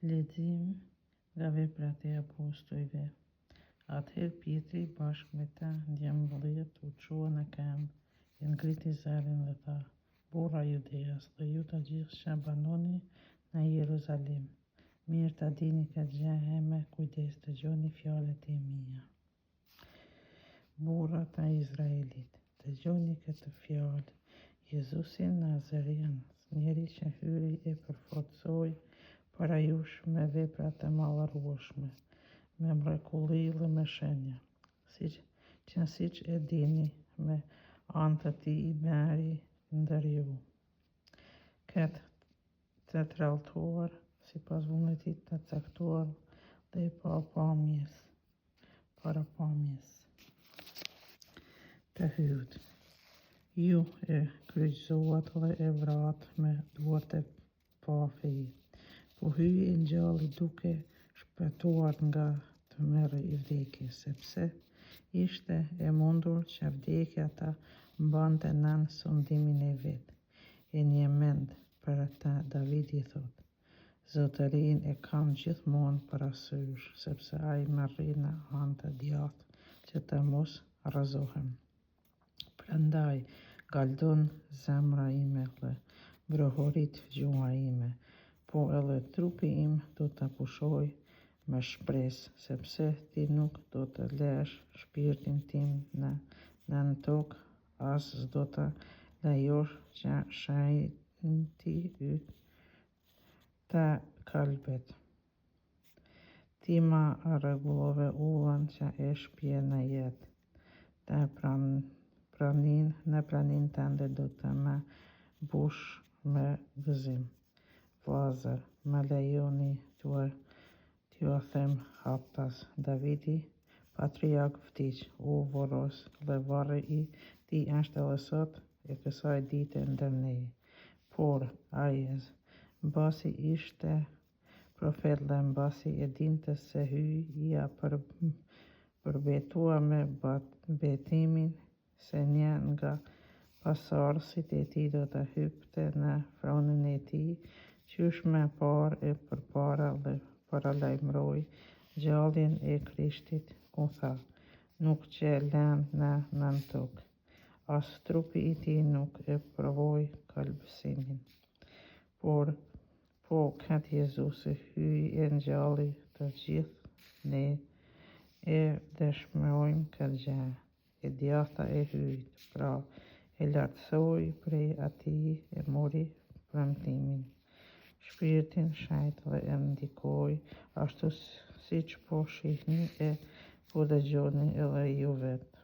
Lexim nga Veprat e Apostujve. Atëherë Pietri bashkë me ta 12 u çua në këmbë, e ngriti zërin dhe tha: Burra Judeas dhe ju të gjithë që banoni në Jeruzalim, mirë ta dini këtë gjë me kujdes, dëgjoni fjalët e mia. Burrat e Izraelit, dëgjoni këtë fjalë: Jezusin Nazarian, njeri që hyri e përforcoi para jush me vepra të madhërueshme, me mrekulli dhe me shenja, siç e dini, me anë të tij i merri ndër ju. Këtë të tralltuar sipas vullnetit të caktuar dhe parapamjes të hyjt. Ju e kryqëzuat dhe e vrat me duart e pafi, po hyi e ngjalli duke shpëtuar nga të merri i vdekjes, sepse ishte e mundur që vdekja ta mbante nën sundimin e vet. E një mend për ata Davidi thot: Zotërinë e kam gjithmonë parasysh, sepse ai më rri në anë të djathtë që të mos rrëzohem. Prandaj galdon zemra ime dhe brohorit gjua ime, po edhe trupi im do të pushoj me shpresë, sepse ti nuk do të lësh shpirtin tim në tokë, as s'do të lejosh që shenjti yt të kalbet. Ti ma rregullove udhën që e shpje në jetë, në pranin tënde do të më bush me gëzim. Vllazër, më lejoni t'ju them haptas, Davidi, patriark vdiq, u voros dhe varri i tij është edhe sot e kësaj dite ndër ne. Por ai mbasi ishte profet dhe mbasi e dinte se hyja përbetua me betimin se një nga pasardhësit e tij do të hypte në fronin e tij, qysh më parë e përpara dhe paralajmëroi gjalljen e Krishtit, ku tha: Nuk që lën në nën tokë, as trupi i tij nuk e provoi kalbësimin. Por po këtë Jezusi hyi e ngjalli, të gjithë ne e dëshmojmë këtë gjë. E djathta e hyjt, pra e lartësoi prej atij, e mori premtimin, Shpirtin Shenjtë dhe e ndikoi, ashtu siç po shihni e po dëgjoni edhe ju vetë.